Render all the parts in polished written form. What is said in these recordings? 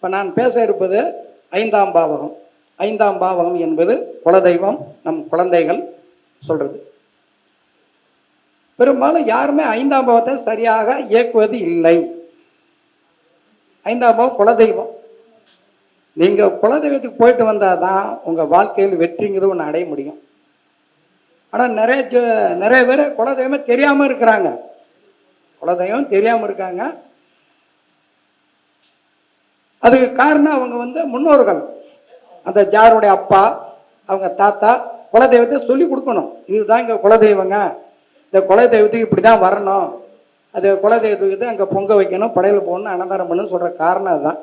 இப்போ நான் பேச இருப்பது 5ஆம் பாவகம். 5ஆம் பாவகம் என்பது குலதெய்வம், நம் குழந்தைகள் சொல்றது. பெரும்பாலும் யாருமே 5ஆம் பாவத்தை சரியாக இயக்குவது இல்லை. 5ஆம் பாவம் குலதெய்வம். நீங்கள் குலதெய்வத்துக்கு போயிட்டு வந்தால் தான் உங்கள் வாழ்க்கையில் வெற்றிங்கிறது ஒன்று அடைய முடியும். ஆனால் நிறைய பேர் குலதெய்வமே தெரியாமல் இருக்கிறாங்க. குலதெய்வம் தெரியாமல் இருக்காங்க. அதுக்கு காரணம் அவங்க முன்னோர்கள், அந்த ஜாருடைய அப்பா, அவங்க தாத்தா குலதெய்வத்தை சொல்லி கொடுக்கணும். இதுதான் இங்கே குலதெய்வங்க, இந்த குலதெய்வத்துக்கு இப்படி தான் வரணும், அது குலதெய்வத்துக்கு அங்கே பொங்க வைக்கணும், படையில் போகணும், அன்னதானம் பண்ணணும்னு சொல்கிற காரணம் அதுதான்.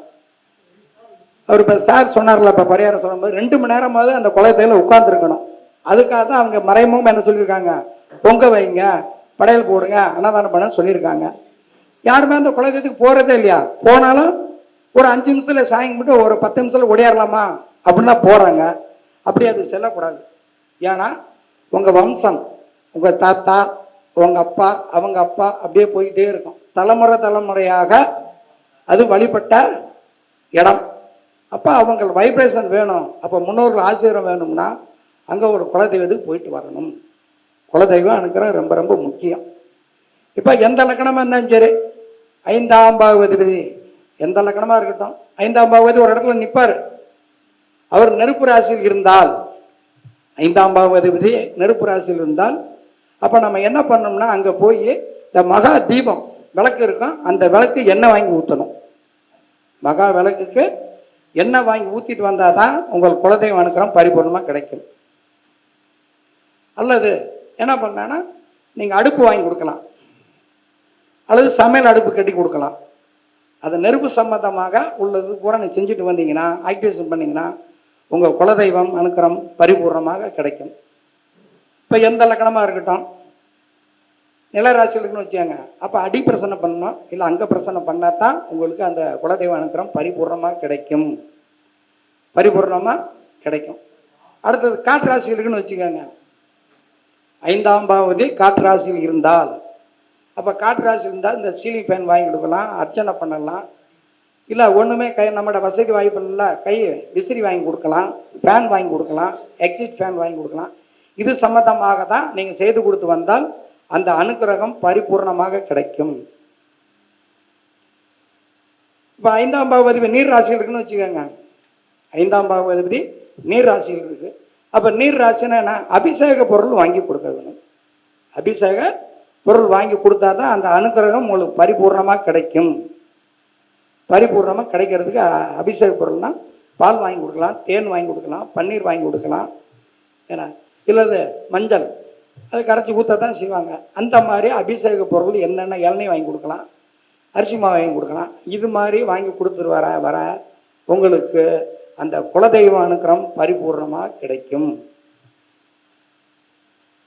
அவர் இப்போ சார் சொன்னார்ல, இப்போ பரிகாரம் சொல்லும்போது 2 மணி நேரமாவது அந்த குலதெய்வத்தில் உட்காந்துருக்கணும். அதுக்காக தான் அவங்க மறைமுகம் என்ன சொல்லியிருக்காங்க, பொங்க வைங்க, படையல் போடுங்க, அன்னதானம் பண்ண சொல்லியிருக்காங்க. யாருமே அந்த குலதெய்வத்துக்கு போகிறதே இல்லையா? போனாலும் ஒரு 5 நிமிஷத்தில் சாயம் மட்டும் ஒரு 10 நிமிஷத்தில் ஓடியாரலாமா அப்படின்னா போகிறாங்க. அப்படி அது செல்லக்கூடாது. ஏன்னா உங்கள் வம்சம், உங்கள் தாத்தா, உங்கள் அப்பா, அவங்க அப்பா அப்படியே போயிட்டே இருக்கும். தலைமுறையாக அது வழிபட்ட இடம். அப்போ அவங்க வைப்ரேஷன் வேணும். அப்போ முன்னோர்கள் ஆசீர்வாதம் வேணும்னா அங்கே ஒரு குலதெய்வத்துக்கு போயிட்டு வரணும். குலதெய்வம் அனுக்கிறம் ரொம்ப ரொம்ப முக்கியம். இப்போ எந்த லக்கணமாக இருந்தாலும் சரி, 5ஆம் பாவதிபதி எந்த லக்கணமாக இருக்கட்டும், 5ஆம் பாவதி ஒரு இடத்துல நிற்பார். அவர் நெருப்பு ராசியில் இருந்தால், 5ஆம் பாவதிபதி நெருப்பு ராசியில் இருந்தால், அப்போ நம்ம என்ன பண்ணோம்னா அங்கே போய் இந்த மகா தீபம் விளக்கு இருக்கும், அந்த விளக்கு எண்ணெய் வாங்கி ஊற்றணும். மகா விளக்குக்கு எண்ணெய் வாங்கி ஊற்றிட்டு வந்தால் தான் உங்கள் குலதெய்வம் அனுக்கிறம் பரிபூர்ணமாக கிடைக்கும். அல்லது என்ன பண்ணான்னா நீங்கள் அடுப்பு வாங்கி கொடுக்கலாம், அல்லது சமையல் அடுப்பு கட்டி கொடுக்கலாம். அது நெருப்பு சம்பந்தமாக உள்ளது பூரா நீ செஞ்சுட்டு வந்தீங்கன்னா, ஆக்டிவேஷன் பண்ணிங்கன்னா உங்கள் குலதெய்வம் அனுக்கிறம் பரிபூர்ணமாக கிடைக்கும். இப்போ எந்த லக்கணமாக இருக்கட்டும், நிலராசி இருக்குன்னு வச்சுக்கோங்க. அப்போ அடி பிரசனை பண்ணணும், இல்லை அங்கே பிரசனை பண்ணால் தான் உங்களுக்கு அந்த குலதெய்வம் அனுக்கிறம் பரிபூர்ணமாக கிடைக்கும். பரிபூர்ணமாக கிடைக்கும். அடுத்தது காற்று ராசி இருக்குன்னு வச்சுக்கோங்க. 5ஆம் பாவதி காற்று ராசியில் இருந்தால், அப்போ காற்று ராசி இருந்தால் இந்த சீலிங் ஃபேன் வாங்கி கொடுக்கலாம், அர்ச்சனை பண்ணலாம். இல்லை ஒன்றுமே நம்மளோட வசதி வாய்ப்பு இல்லை, விசிறி வாங்கி கொடுக்கலாம், ஃபேன் வாங்கி கொடுக்கலாம், எக்ஸிட் ஃபேன் வாங்கி கொடுக்கலாம். இது சம்மந்தமாக தான் நீங்கள் செய்து கொடுத்து வந்தால் அந்த அனுக்கிரகம் பரிபூர்ணமாக கிடைக்கும். இப்போ 5ஆம் பாவதிபதி நீர் ராசியில் இருக்குன்னு வச்சுக்கோங்க. 5ஆம் பாவதிபதி நீர் ராசியில் இருக்கு. அப்போ நீர் ராசினா என்ன? அபிஷேக பொருள் வாங்கி கொடுக்க வேணும். அபிஷேக பொருள் வாங்கி கொடுத்தா தான் அந்த அனுக்கிரகம் உங்களுக்கு பரிபூர்ணமாக கிடைக்கும். பரிபூர்ணமாக கிடைக்கிறதுக்கு அபிஷேக பொருள்னால் பால் வாங்கி கொடுக்கலாம், தேன் வாங்கி கொடுக்கலாம், பன்னீர் வாங்கி கொடுக்கலாம். ஏன்னா இல்லது மஞ்சள் அதை கரைச்சி ஊற்ற தான் செய்வாங்க. அந்த மாதிரி அபிஷேக பொருள் என்னென்ன இளநீர் வாங்கி கொடுக்கலாம், அரிசி மாவு வாங்கி கொடுக்கலாம். இது மாதிரி வாங்கி கொடுத்துட்டு வர உங்களுக்கு அந்த குலதெய்வ அனுக்கிரகம் பரிபூர்ணமாக கிடைக்கும்.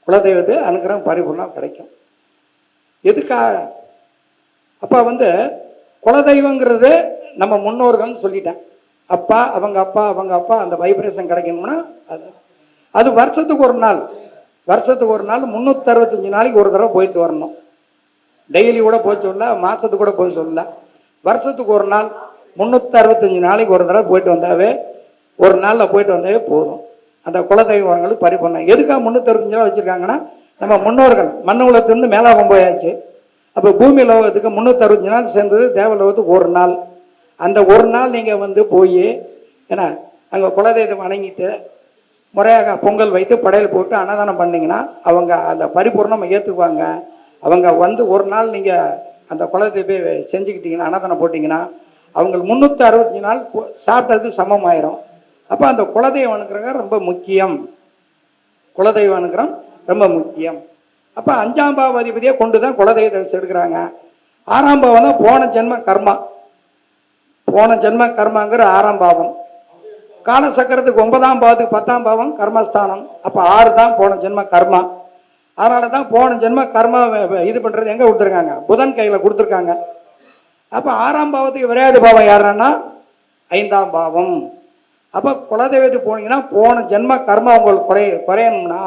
குலதெய்வத்து அனுக்கிரகம் பரிபூர்ணமாக கிடைக்கும். எதுக்காக? அப்போ குலதெய்வங்கிறது நம்ம முன்னோர்கள்னு சொல்லிட்டேன். அப்பா, அவங்க அப்பா, அவங்க அப்பா, அந்த வைப்ரேஷன் கிடைக்கணும்னா அது வருஷத்துக்கு ஒரு நாள் 365 நாளைக்கு ஒரு தடவை போயிட்டு வரணும். டெய்லி கூட போய் சொல்ல, மாதத்துக்கு கூட போய் சொல்ல, வருஷத்துக்கு ஒரு நாள் 365 நாளைக்கு ஒரு தடவை போயிட்டு வந்தாவே, ஒரு நாளில் போயிட்டு வந்தாவே போதும். அந்த குலதெய்வங்களுக்கு பரிபூர்ணம். எதுக்காக 365 நாள் வச்சுருக்காங்கன்னா, நம்ம முன்னோர்கள் மண்ணு உலகத்திலிருந்து மேலாகம் போயாச்சு. அப்போ பூமி லோகத்துக்கு 365 நாள் சேர்ந்தது தேவலோகத்துக்கு ஒரு நாள். அந்த ஒரு நாள் நீங்கள் போய் ஏன்னா அங்கே குலதெய்வம் வணங்கிட்டு முறையாக பொங்கல் வைத்து படையல் போட்டு அன்னதானம் பண்ணிங்கன்னா அவங்க அந்த பரிபூர்ணமாக ஏற்றுக்குவாங்க. அவங்க ஒரு நாள் நீங்கள் அந்த குலதெய்வத்தை செஞ்சுக்கிட்டீங்கன்னா, அன்னதானம் போட்டிங்கன்னா அவங்களுக்கு 365 நாள் சாப்பிட்டதுக்கு சமமாயிரும். அப்போ அந்த குலதெய்வம் அனுக்கிரகம் ரொம்ப முக்கியம். குலதெய்வம் அனுக்கிரகம் ரொம்ப முக்கியம். அப்போ 5ஆம் பாவதிபதியை கொண்டு தான் குலதெய்வத்தை எடுக்கிறாங்க. 6ஆம் பாவம் தான் போன ஜென்ம கர்மா. போன ஜென்ம கர்மாங்கிற 6ஆம் பாவம். காலசக்கரத்துக்கு 9ஆம் பாவத்துக்கு 10ஆம் பாவம் கர்மஸ்தானம். அப்போ 6 தான் போன ஜென்ம கர்மா. அதனால தான் போன ஜென்ம கர்மா இது பண்ணுறது எங்கே கொடுத்துருக்காங்க? புதன் கையில் கொடுத்துருக்காங்க. அப்போ 6ஆம் பாவத்துக்கு விரையாத பாவம் யாருன்னா 5ஆம் பாவம். அப்போ குலதெய்வத்துக்கு போனீங்கன்னா போன ஜென்ம கர்மா உங்களுக்கு குறையணும்னா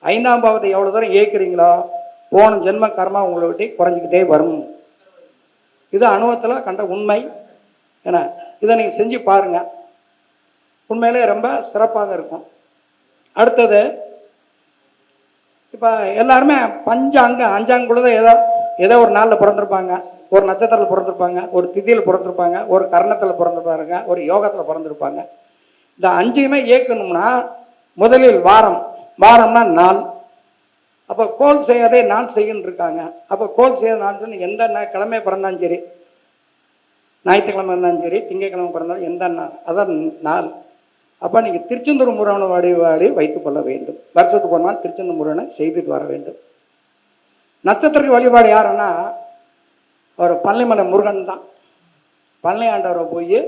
5ஆம் பாவத்தை எவ்வளோ தூரம் ஏற்கிறீங்களோ போன ஜென்ம கர்மா உங்களை விட்டு குறைஞ்சிக்கிட்டே வரும். இது அனுபவத்தில் கண்ட உண்மை. ஏன்னா இதை நீங்கள் செஞ்சு பாருங்கள், உண்மையிலே ரொம்ப சிறப்பாக இருக்கும். அடுத்தது, இப்போ எல்லாருமே அஞ்சாங்குள்ளதை ஏதோ ஒரு நாளில் பிறந்திருப்பாங்க, ஒரு நட்சத்திரத்தில் பிறந்திருப்பாங்க, ஒரு திதியில் பிறந்திருப்பாங்க, ஒரு கர்ணத்தில் பிறந்திருப்பாருங்க, ஒரு யோகத்தில் பிறந்திருப்பாங்க. இந்த அஞ்சையுமே இயக்கணும்னா முதலில் வாரம்னா நாள். அப்போ கோல் செய்யாதே நாள் செய்யன்னு இருக்காங்க. அப்போ கோல் செய்யாத நாள் சொல்லி எந்த கிழமை பிறந்தாலும் சரி, ஞாயிற்றுக்கிழமை இருந்தாலும் சரி, திங்கக்கிழமை பிறந்தாலும் எந்த நாள் அதான் நாள். அப்போ நீங்கள் திருச்செந்தூர் முருகனை வழிபாடு வைத்துக்கொள்ள வேண்டும். வருஷத்துக்கு ஒரு நாள் திருச்செந்தூர் முருகனை செய்துட்டு வர வேண்டும். நட்சத்திர வழிபாடு யாருன்னா அவர் பழனிமலை முருகன் தான். பழனி ஆண்டவரை போய்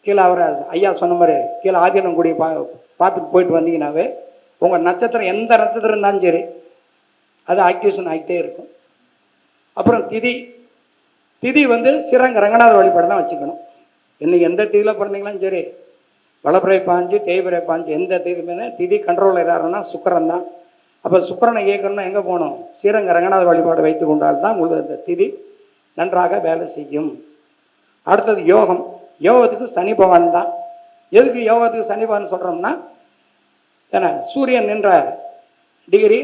கீழே அவரை ஐயா சொன்ன மாதிரி கீழே ஆதீனங்குடி பார்த்துட்டு போயிட்டு வந்தீங்கன்னாவே உங்கள் நட்சத்திரம் எந்த நட்சத்திரம் இருந்தாலும் சரி அது ஆக்டிவேஷன் ஆகிட்டே இருக்கும். அப்புறம் திதி ஸ்ரீரங்க ரங்கநாத வழிபாடு தான் வச்சுக்கணும். இன்னைக்கு எந்த திதியில் பிறந்தீங்களாம் சரி, வளப்பிறை பாஞ்சு தேய்பிறை பாஞ்சு எந்த திதி திதி கண்ட்ரோலர் யாருன்னா சுக்கரன் தான். அப்போ சுக்கரனை இயக்கணும்னா எங்கே போகணும்? ஸ்ரீரங்க ரங்கநாத வழிபாடு வைத்து கொண்டால் தான் உங்களுக்கு அந்த திதி நன்றாக வேலை செய்யும். அடுத்தது யோகத்துக்கு சனி பகவான் தான். எதுக்கு யோகத்துக்கு சனி பகவான் சொல்கிறோம்னா, ஏன்னா சூரியன் என்ற டிகிரி,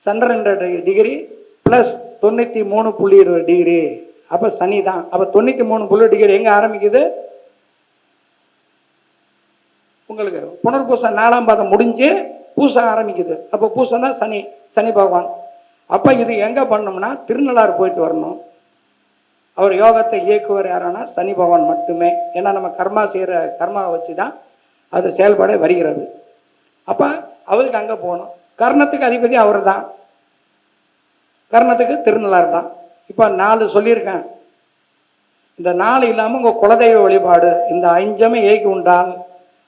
சந்திரன் என்ற டிகிரி ப்ளஸ் 93.20 டிகிரி, அப்போ சனி தான். அப்போ 93.20 டிகிரி எங்கே ஆரம்பிக்குது? உங்களுக்கு புனர்பூசம் 4ஆம் பாதம் முடிஞ்சு பூசம் ஆரம்பிக்குது. அப்போ பூசம் தான் சனி பகவான். அப்போ இது எங்கே பண்ணோம்னா திருநள்ளாறு போயிட்டு வரணும். அவர் யோகத்தை இயக்குவர் யாரானா சனி பகவான் மட்டுமே. ஏன்னா நம்ம கர்மா செய்கிற கர்மாவை வச்சு தான் அது செயல்பட வருகிறது. அப்போ அவருக்கு அங்கே போகணும். கர்ணத்துக்கு அதிபதி அவர் தான், கர்ணத்துக்கு திருநள்ளாறு தான். இப்போ 4 சொல்லியிருக்கேன். இந்த 4 இல்லாமல் உங்கள் குலதெய்வ வழிபாடு இந்த 5மே ஏக்கி உண்டால்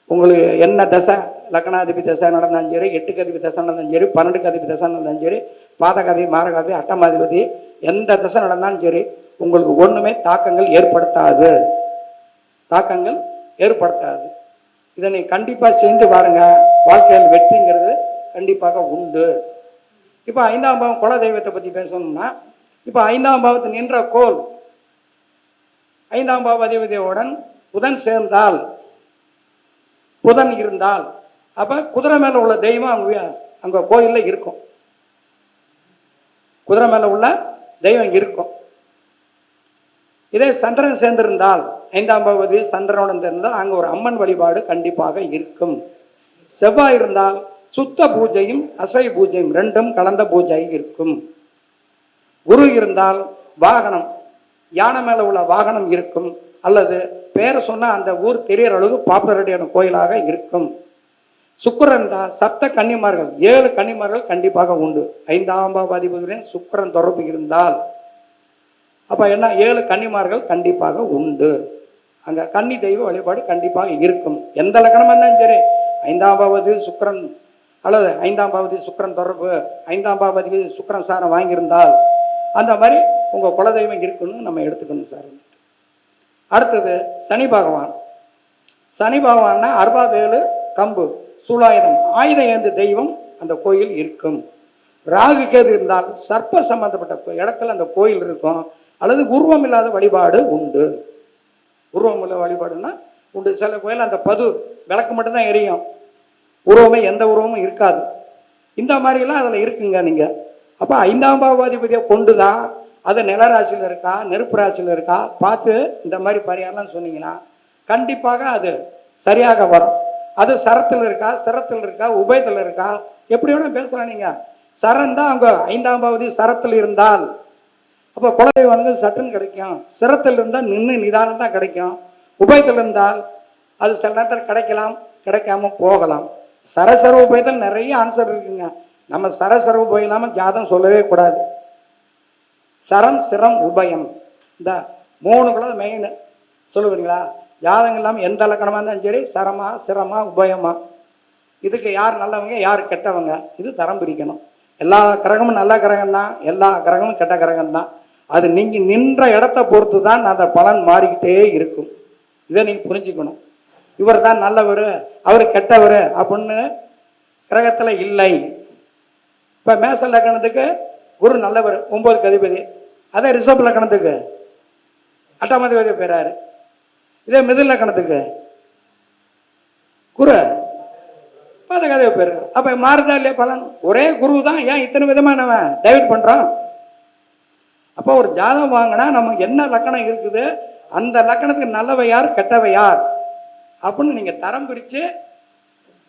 உங்களுக்கு என்ன தசை, லக்னாதிபதி தசை நடந்தாலும் சரி, 8க்கு அதிபதி தசை நடந்தாலும் சரி, 12க்கு அதிபதி தசை நடந்தாலும் சரி, பாதகாதிபதி மாரகாதிபதி அட்டமாதிபதி எந்த தசை நடந்தாலும் சரி உங்களுக்கு ஒன்றுமே தாக்கங்கள் ஏற்படுத்தாது. இதை நீ கண்டிப்பாக செஞ்சு பாருங்க, வாழ்க்கையில் வெற்றிங்கிறது கண்டிப்பாக உண்டு. இப்போ 5ஆம் பாவம் குல தெய்வத்தை பற்றி பேசணும்னா, இப்போ 5ஆம் பாவத்தில் நின்ற கோல் 5ஆம் பாவ அதிபதியுடன் புதன் இருந்தால் அப்போ குதிரை மேலே உள்ள தெய்வம் அங்கே கோயிலில் இருக்கும். குதிரை மேலே உள்ள தெய்வம் இருக்கும். இதே சந்திரன் சேர்ந்திருந்தால் 5ஆம் பாவதி சந்திரனுடன் இருந்தால் அங்கே ஒரு அம்மன் வழிபாடு கண்டிப்பாக இருக்கும். செவ்வாய் இருந்தால் சுத்த பூஜையும் அசை பூஜையும் 2ம் கலந்த பூஜை இருக்கும். குரு இருந்தால் வாகனம், யானை மேலே உள்ள வாகனம் இருக்கும். அல்லது பேரை சொன்னால் அந்த ஊர் தெரியற அளவுக்கு பாப்புலரிட்டியான கோயிலாக இருக்கும். சுக்கிரன் தான் சப்த கன்னிமார்கள் 7 கன்னிமார்கள் கண்டிப்பாக உண்டு. 5ஆம் பாவ அதிபதியுடன் சுக்கிரன் தொடர்பு இருந்தால் அப்போ என்ன 7 கன்னிமார்கள் கண்டிப்பாக உண்டு. அங்கே கன்னி தெய்வ வழிபாடு கண்டிப்பாக இருக்கும். எந்த லக்னமாக இருந்தாலும் சரி, 5ஆம் பாவதி சுக்கிரன் அல்லது 5ஆம் பாவதி சுக்கிரன் தொடர்பு, 5ஆம் பாவதி சுக்கிரன் சாரம் வாங்கியிருந்தால் அந்த மாதிரி உங்கள் குலதெய்வம் இருக்குன்னு நம்ம எடுத்துக்கணும் சார். அடுத்தது சனி பகவான்னா அர்பாவேலு கம்பு சூலாயுதம் ஆயுதம் ஏந்த தெய்வம் அந்த கோயில் இருக்கும். ராகு கேது இருந்தால் சர்ப்ப சம்பந்தப்பட்ட இடத்துல அந்த கோயில் இருக்கும். அல்லது உருவம் இல்லாத வழிபாடு உண்டு. உருவம் இல்லாத வழிபாடுன்னா உண்டு. சில கோயில் அந்த விளக்கு மட்டும்தான் எரியும், உருவமே எந்த உருவமும் இருக்காது. இந்த மாதிரிலாம் அதில் இருக்குங்க. நீங்கள் அப்போ 5ஆம் பாவாதிபதியை கொண்டு தான் அது நிலராசியில் இருக்கா நெருப்பு ராசியில் இருக்கா பார்த்து இந்த மாதிரி பரிகாரம்லாம் சொன்னீங்கன்னா கண்டிப்பாக அது சரியாக வரும். அது சரத்தில் இருக்கா உபயத்தில் இருக்கா எப்படி வேணால் பேசலாம். நீங்கள் சரம் தான் அவங்க 5ஆம் பாவதி சரத்தில் இருந்தால் அப்போ குலதெய்வம் சட்டுன்னு கிடைக்கும். சிரத்தில் இருந்தால் நின்று நிதானம் தான் கிடைக்கும். உபயத்தில் இருந்தால் அது சில நேரத்தில் கிடைக்கலாம், கிடைக்காம போகலாம். சரசர உபயத்தில் நிறைய ஆன்சர் இருக்குங்க. நம்ம சரசர உபயம் இல்லாமல் ஜாதகம் சொல்லவே கூடாது. சரம் சிரம் உபயம் இந்த 3 குலம் மெயின் சொல்லுவீங்களா? ஜாதகம் இல்லாமல் எந்த இலக்கணமாக இருந்தாலும் சரி, சரமா சிரமா உபயமா, இதுக்கு யார் நல்லவங்க யார் கெட்டவங்க இது தரம் பிரிக்கணும். எல்லா கிரகமும் நல்ல கிரகம் தான், எல்லா கிரகமும் கெட்ட கிரகம் தான். அது நீங்கள் நின்ற இடத்த பொறுத்து தான் அந்த பலன் மாறிக்கிட்டே இருக்கும். இதை நீங்கள் புரிஞ்சுக்கணும். இவர் தான் நல்லவர் அவர் கெட்டவர் அப்படின்னு கிரகத்தில் இல்லை. இப்போ மேச லக்கணத்துக்கு குரு நல்லவர் 9க்கு அதிபதி, அதே ரிஷப லக்கணத்துக்கு 8ஆம் அதிபதி போயிறாரு. இதே மிதுன லக்கணத்துக்கு குரு பாத கதையை பேர். அப்ப மாறுதா இல்லையா பலன்? ஒரே குரு தான், ஏன் இத்தனை விதமா நம்ம டைவர்ட் பண்றோம்? அப்போ ஒரு ஜாதகம் வாங்கினா நமக்கு என்ன லக்கணம் இருக்குது, அந்த லக்கணத்துக்கு நல்லவை யார் கெட்டவை யார் அப்படின்னு நீங்க தரம் பிரிச்சு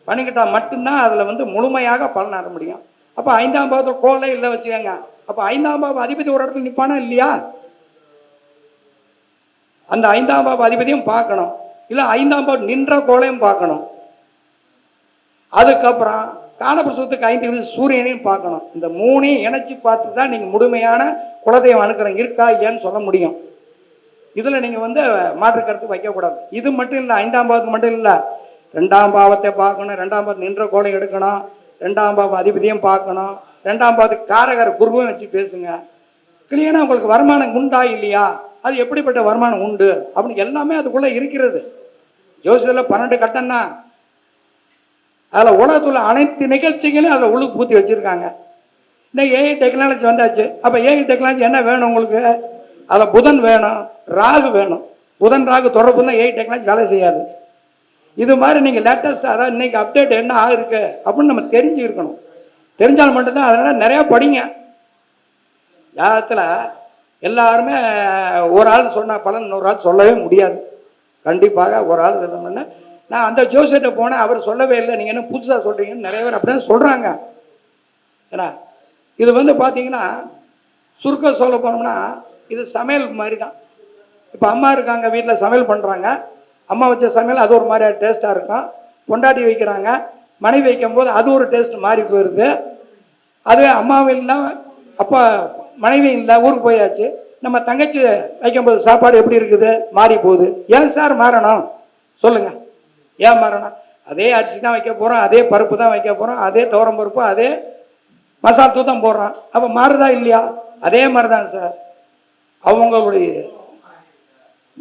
பண்ணிக்கிட்டா மட்டும்தான் அதுல வந்து முழுமையாக பலன் ஆட முடியும். அப்ப 5ஆம் பாவத்துல கோலை இல்லை வச்சுக்கோங்க, அப்ப 5ஆம் பாவ அதிபதி ஒரு இடத்துல நிப்பானா இல்லையா? அந்த 5ஆம் பாவ அதிபதியும் பார்க்கணும், இல்ல 5ஆம் பாவம் நின்ற கோலையும் பார்க்கணும். அதுக்கப்புறம் காலபுருஷத்துக்கு 5 சூரியனையும் பார்க்கணும். இந்த 3ஐயும் இணைச்சு பார்த்து தான் நீங்க முழுமையான குலதெய்வம் அனுக்கிறம் இருக்கா இல்லையான்னு சொல்ல முடியும். இதுல நீங்க வந்து மாற்று கருத்து வைக்கக்கூடாது. இது மட்டும் இல்லை, 5ஆம் பாவத்துக்கு மட்டும் இல்லை, 2ஆம் பாவத்தை பார்க்கணும், 2ஆம் பாவத்து நின்ற கோலை எடுக்கணும், 2ஆம் பாவ அதிபதியும் பார்க்கணும், 2ஆம் பாவத்துக்கு காரகர் குருவும் வச்சு பேசுங்க. கிளியனா உங்களுக்கு வருமானம் உண்டா இல்லையா, அது எப்படிப்பட்ட வருமானம் உண்டு அப்படின்னு எல்லாமே அதுக்குள்ள இருக்கிறது. ஜோசியத்தில் 12 கட்டம்னா அதில் உலகத்துல அனைத்து நிகழ்ச்சிகளையும் அதில் உள்ளுக்கு பூத்தி வச்சிருக்காங்க. இன்னைக்கு ஏஐ டெக்னாலஜி வந்தாச்சு. அப்போ ஏஐ டெக்னாலஜி என்ன வேணும் உங்களுக்கு? அதில் புதன் வேணும், ராகு வேணும். புதன் ராகு தொடர்பு தான் ஏஐ டெக்னாலஜி வேலை செய்யாது. இது மாதிரி நீங்கள் லேட்டஸ்ட், அதாவது இன்னைக்கு அப்டேட் என்ன ஆகிருக்கு அப்படின்னு நம்ம தெரிஞ்சுக்கணும். தெரிஞ்சால் மட்டும்தான். அதனால் நிறையா படிங்க. ஜாதகத்தில் எல்லாருமே ஒரு ஆள் சொன்ன பலன் இன்னொரு ஆள் சொல்லவே முடியாது. கண்டிப்பாக ஒரு ஆள் சொல்லணும்னா, நான் அந்த ஜோசியத்தை போனேன், அவர் சொல்லவே இல்லை, நீங்கள் என்ன புதுசாக சொல்கிறீங்கன்னு நிறைய பேர் அப்படிதான் சொல்கிறாங்க. ஏன்னா இது வந்து பார்த்தீங்கன்னா சுருக்க சொல்ல போனோம்னா இது சமையல் மாதிரி தான். இப்போ அம்மா இருக்காங்க, வீட்டில் சமையல் பண்ணுறாங்க, அம்மா வச்ச சமையல் அது ஒரு மாதிரி டேஸ்ட்டாக இருக்கும். பொண்டாட்டி வைக்கிறாங்க, மனைவி வைக்கும் போது அது ஒரு டேஸ்ட் மாறி போயிடுது. அதுவே அம்மாவும் இல்லை, அப்பா மனைவி இல்லை, ஊருக்கு போயாச்சு, நம்ம தங்கச்சி வைக்கும்போது சாப்பாடு எப்படி இருக்குது, மாறி போகுது. ஏன் சார் மாறணும் சொல்லுங்கள்? ஏன் மாறணும்? அதே அரிசி தான் வைக்க போகிறோம், அதே பருப்பு தான் வைக்க போகிறோம், அதே துவரம் பருப்பு, அதே மசாலா தூத்தம் போடுறோம். அப்போ மாறுதா இல்லையா? அதே மாதிரி தான் சார். அவங்களுடைய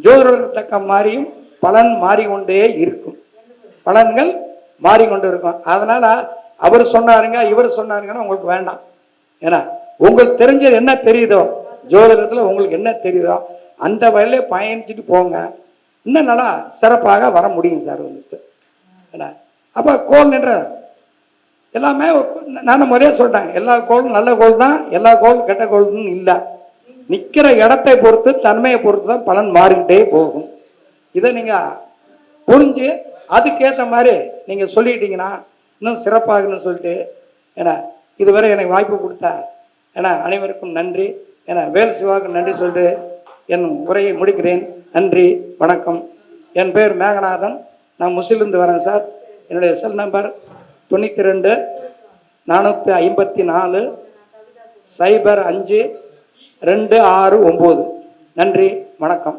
ஜோதிடத்துக்கு தக்க மாதிரியும் பலன் மாறிக்கொண்டே இருக்கும், பலன்கள் மாறிக்கொண்டு இருக்கும். அதனால அவர் சொன்னாருங்க இவர் சொன்னாருங்கன்னா உங்களுக்கு வேண்டாம். ஏன்னா உங்களுக்கு தெரிஞ்சது என்ன தெரியுதோ, ஜோதிடத்தில் உங்களுக்கு என்ன தெரியுதோ அந்த வழியிலே பயணிச்சுட்டு போங்க. இன்னும் நல்லா சிறப்பாக வர முடியும் சார் வந்துட்டு. ஏன்னா அப்போ கோல் நின்ற எல்லாமே நான் முதல்ல சொல்லிட்டேன், எல்லா கோளும் நல்ல கோள் தான், எல்லா கோளும் கெட்ட கோள்னு இல்லை. நிற்கிற இடத்தை பொறுத்து தன்மையை பொறுத்து தான் பலன் மாறிக்கிட்டே போகும். இதை நீங்கள் புரிஞ்சு அதுக்கேற்ற மாதிரி நீங்கள் சொல்லிட்டீங்கன்னா இன்னும் சிறப்பாகன்னு சொல்லிட்டு, ஏன்னா இதுவரை எனக்கு வாய்ப்பு கொடுத்தா ஏன்னா அனைவருக்கும் நன்றி. ஏன்னா வேல் சிவாவுக்கு நன்றி சொல்லிட்டு என் உரையை முடிக்கிறேன். நன்றி, வணக்கம். என் பேர் மேகநாதன், நான் முசிலிருந்து வரேன் சார். என்னுடைய செல் நம்பர் 92 454 05 269. நன்றி, வணக்கம்.